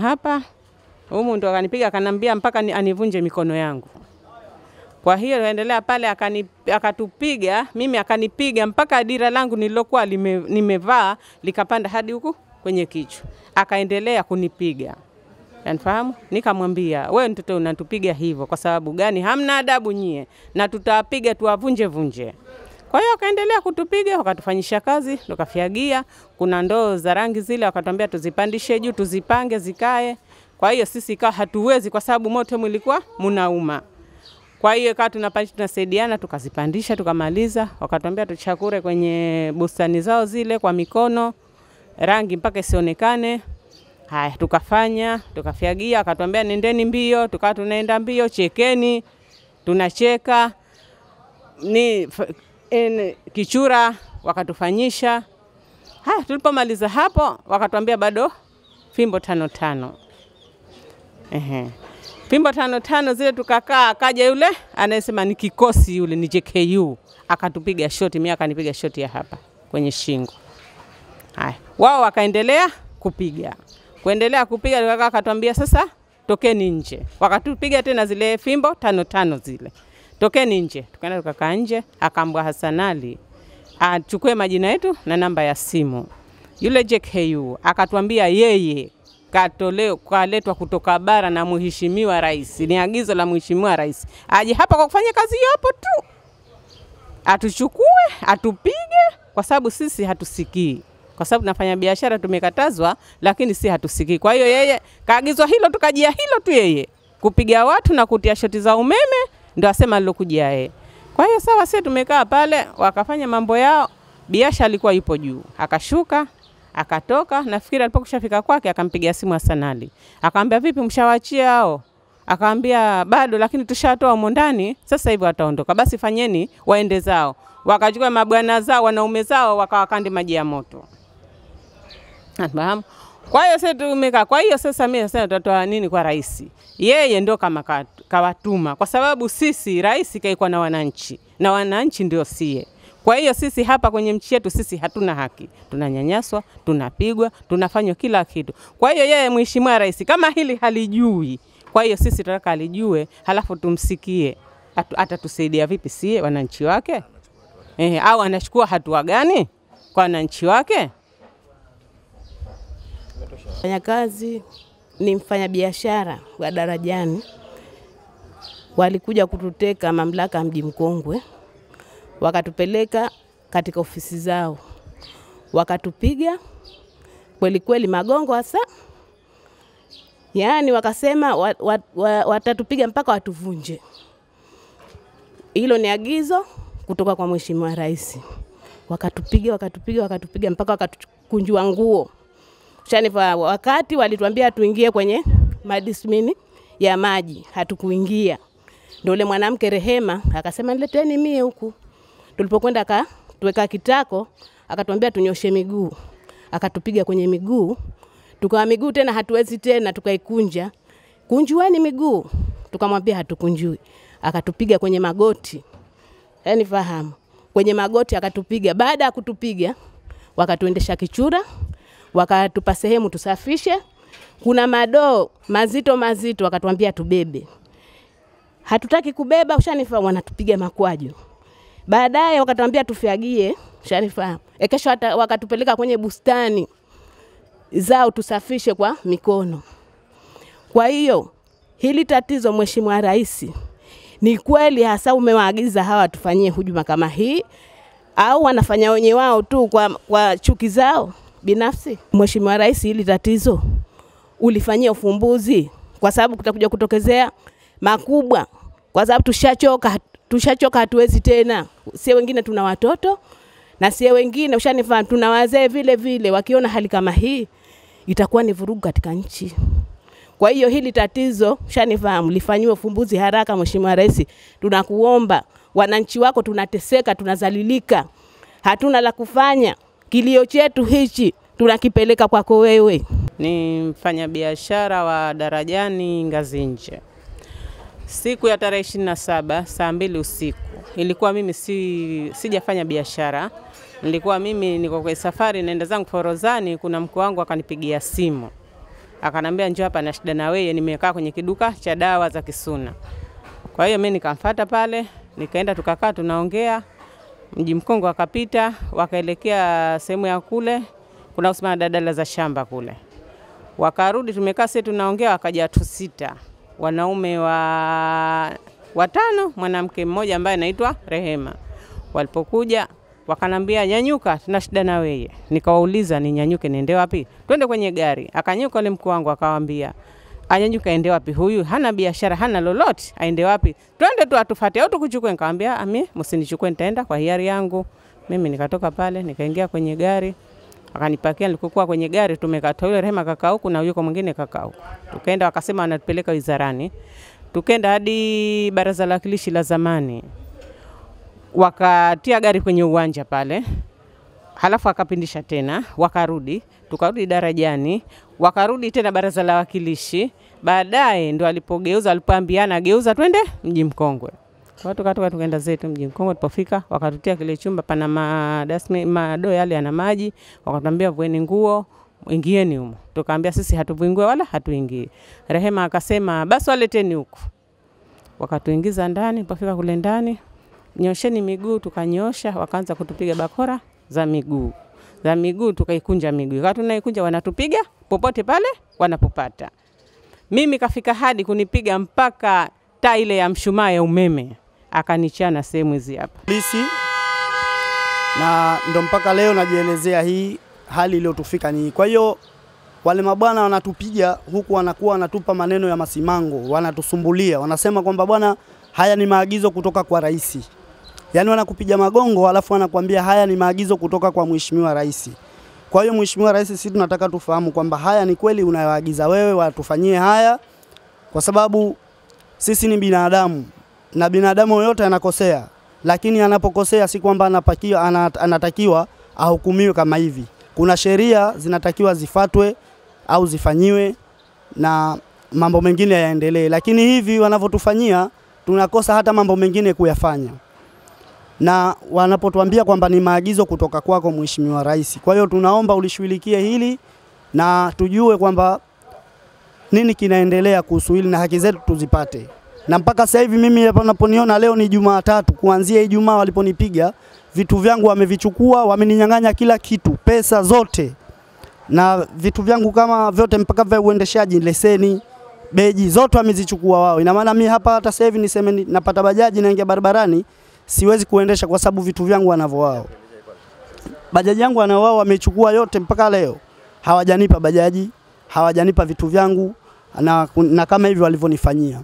hapa. Humu ndo akanipiga akanambia mpaka anivunje mikono yangu. Kwa hiyo aendelea pale akatupiga, mimi akanipiga mpaka dira langu nilokuwa nimevaa likapanda hadi huku kwenye kichwa. Akaendelea kunipiga. Unafahamu? Nikamwambia, "Wewe mtoto unatupiga hivyo kwa sababu gani? Hamna adabu nyie na tutapiga tuwavunje vunje." Kwa hiyo akaendelea kutupiga, wakatufanyisha kazi, tukafyagia, kuna ndoo za rangi zile wakatuambia tuzipandishe juu, tuzipange zikae. Kwa hiyo sisi hatuwezi kwa sababu moto mlikuwa munauma. Kwa hiyo tunasaidiana tukazipandisha tukamaliza, wakatuambia tuchakure kwenye bustani zao zile kwa mikono, rangi mpaka isionekane. Haya tukafanya, tukafyagia, akatuambia nendeni mbio, tukawa tunaenda mbio, chekeni, tunacheka. Kichura wakatufanyisha. Haya tulipomaliza hapo wakatuambia bado fimbo 5 fimbo 5 zile tukakaa, akaja yule anayesema ni kikosi yule ni JKU akatupiga shoti, mimi akanipiga shoti ya hapa kwenye shingo. Haya wao wakaendelea kupiga. Kuendelea kupiga tukakaa, akatuambia sasa tokeni nje. Wakatupiga tena zile fimbo 5 zile. Tokeni nje. Tukaenda tukakaa nje, akaambwa Hassan Ali achukue majina yetu na namba ya simu. Yule JKU akatuambia yeye kaletwa kutoka bara na mheshimiwa rais. Ni agizo la mheshimiwa rais. Aje hapa kwa kufanya kazi hapo tu. Atuchukue, atupige kwa sababu sisi hatusikii. Kwa sababu tunafanya biashara tumekatazwa, lakini si hatusikii. Kwa hiyo yeye kaagizwa hilo, tukajia hilo tu yeye. Kupiga watu na kutia shoti za umeme ndio asema alilokujia yeye. Kwa hiyo sawa, sisi tumekaa pale, wakafanya mambo yao. Biashara alikuwa yupo juu. Akashuka, akatoka, nafikiri alipokushafika kwake akampigia simu Hassan Ali. Akamwambia vipi mshawaachia hao? Akamwambia bado, lakini tushatoa humo ndani, sasa hivi wataondoka. Basi fanyeni waende zao. Wakachukua mabwana zao, wanaume zao, wakawakande maji ya moto. Nafahamu. Kwa hiyo sasa tumekaa. Kwa hiyo sasa mimi nasema tutatoa nini kwa rais? Yeye ndio kama kawatuma kwa sababu sisi rais kaikuwa na wananchi na wananchi ndio sie. Kwa hiyo sisi hapa kwenye nchi yetu sisi hatuna haki. Tunanyanyaswa, tunapigwa, tunafanywa kila kitu. Kwa hiyo yeye mheshimiwa rais kama hili halijui. Kwa hiyo sisi tunataka alijue, halafu tumsikie. Atatusaidia vipi sie wananchi wake? Au anachukua hatua gani kwa wananchi wake? Mfanyakazi ni mfanyabiashara wa Darajani. Walikuja kututeka mamlaka mji Mkongwe. Wakatupeleka katika ofisi zao. Wakatupiga kweli kweli magongo hasa. Yaani wakasema watatupiga mpaka watuvunje. Hilo ni agizo kutoka kwa mheshimiwa rais. Wakatupiga mpaka wakatukunjua nguo. Shanifa wakati walituambia tuingie kwenye madismini ya maji, hatukuingia. Ndio yule mwanamke Rehema akasema nileteni mie huku. Tulipokwenda tuweka kitako, akatuambia tunyoshe miguu. Akatupiga kwenye miguu. Tukawa miguu tena hatuwezi tena, tukaikunja. Kunjueni miguu. Tukamwambia hatukunjui. Akatupiga kwenye magoti. Yaani fahamu. Kwenye magoti akatupiga. Baada ya kutupiga wakatuendesha kichura. Wakatupa sehemu tusafishe. Kuna madoo mazito wakatuambia tubebe. Hatutaki kubeba, ushanifa wanatupiga makwaju. Baadaye wakatuambia tufyagie, ushanifa. Kesho wakatupeleka kwenye bustani zao tusafishe kwa mikono. Kwa hiyo hili tatizo mheshimiwa rais, ni kweli hasa umewaagiza hawa tufanyie hujuma kama hii au wanafanya wenye wao tu kwa chuki zao binafsi? Mheshimiwa rais, hili tatizo ulifanyia ufumbuzi kwa sababu kutakuja kutokezea makubwa, kwa sababu tushachoka hatuwezi tena. Sie wengine tuna watoto na sie wengine ushanifahamu tuna wazee vile vile. Wakiona hali kama hii itakuwa ni vurugu katika nchi. Kwa hiyo hili tatizo ushanifahamu lifanyiwe ufumbuzi haraka mheshimiwa rais. Tunakuomba, wananchi wako tunateseka, tunazalilika. Hatuna la kufanya. Kilio chetu hichi tunakipeleka kwako wewe. Ni mfanyabiashara wa Darajani Ngazinje. Siku ya tarehe 27 saa 2 usiku. Ilikuwa mimi sijafanya biashara. Nilikuwa mimi niko kwa safari naenda zangu Forozani, kuna mkuu wangu akanipigia simu. Akanambia njoo hapa na shida na wewe, nimekaa kwenye kiduka cha dawa za Kisuna. Kwa hiyo mimi nikamfuata pale, nikaenda tukakaa tunaongea. Mji Mkongwe akapita, wakaelekea sehemu ya kule, kuna usimama dadala za shamba kule. Wakarudi tumekaa sisi tunaongea, wakaja watu 6. Wanaume watano, mwanamke mmoja ambaye anaitwa Rehema. Walipokuja wakanambia nyanyuka, tuna shida na wewe. Nikawauliza ni nyanyuke niende wapi? Twende kwenye gari. Akanyuka yule mkuu wangu akawaambia anyanyuka aende wapi? Huyu hana biashara, hana lolote, aende wapi? Twende tu atufuate au tukuchukue. Nikamwambia ami msinichukue, nitaenda kwa hiari yangu. Mimi nikatoka pale nikaingia kwenye gari. Akanipakia, nilikokuwa kwenye gari tumekata, yule Rehema kaka huko na yuko mwingine kaka huko. Tukaenda wakasema wanatupeleka wizarani. Tukaenda hadi baraza la wakilishi la zamani. Wakatia gari kwenye uwanja pale. Halafu akapindisha tena, wakarudi, tukarudi darajani, wakarudi tena baraza la wakilishi. Baadaye ndo alipogeuza, alipoambiana geuza twende Mji Mkongwe. Kwa tukatoka tukaenda zetu Mji Mkongwe. Tulipofika wakatutia kile chumba pana madoo yale yana maji, wakatuambia vueni nguo, ingieni humo. Tukaambia sisi hatuvuingue wala hatuingii. Rehema akasema basi waleteni huko. Wakatuingiza ndani, tulipofika kule ndani, nyosheni miguu, tukanyosha, wakaanza kutupiga bakora za miguu. Za miguu tukaikunja miguu. Wakati tunaikunja wanatupiga popote pale wanapopata. Mimi kafika hadi kunipiga mpaka taa ile ya mshumaa ya umeme. Akanichana sehemu hizi hapa. Polisi na ndo mpaka leo najielezea hii hali iliyotufika ni. Kwa hiyo wale mabwana wanatupiga huku wanakuwa wanatupa maneno ya masimango, wanatusumbulia, wanasema kwamba bwana haya ni maagizo kutoka kwa rais. Yaani wanakupiga magongo alafu wanakuambia haya ni maagizo kutoka kwa Mheshimiwa Rais. Kwa hiyo Mheshimiwa Rais, sisi tunataka tufahamu kwamba haya ni kweli unayoagiza wewe watufanyie haya, kwa sababu sisi ni binadamu na binadamu yote anakosea, lakini anapokosea si kwamba anatakiwa ahukumiwe kama hivi. Kuna sheria zinatakiwa zifatwe au zifanyiwe na mambo mengine yaendelee, lakini hivi wanavyotufanyia tunakosa hata mambo mengine kuyafanya. Na wanapotuambia kwamba ni maagizo kutoka kwako Mheshimiwa Rais. Kwa hiyo tunaomba ulishughulikie hili na tujue kwamba nini kinaendelea kuhusu hili na haki zetu tuzipate. Na mpaka sasa hivi mimi hapa unaponiona leo ni Jumatatu, kuanzia Ijumaa waliponipiga, vitu vyangu wamevichukua, wameninyang'anya kila kitu, pesa zote. Na vitu vyangu kama vyote mpaka vya uendeshaji, leseni, beji zote wamezichukua wao. Ina maana mimi hapa hata sasa hivi niseme napata bajaji naingia barabarani, siwezi kuendesha kwa sababu vitu vyangu wanavyo wao. Bajaji yangu wanao wao wamechukua yote mpaka leo. Hawajanipa bajaji, hawajanipa vitu vyangu na kama hivi walivyonifanyia.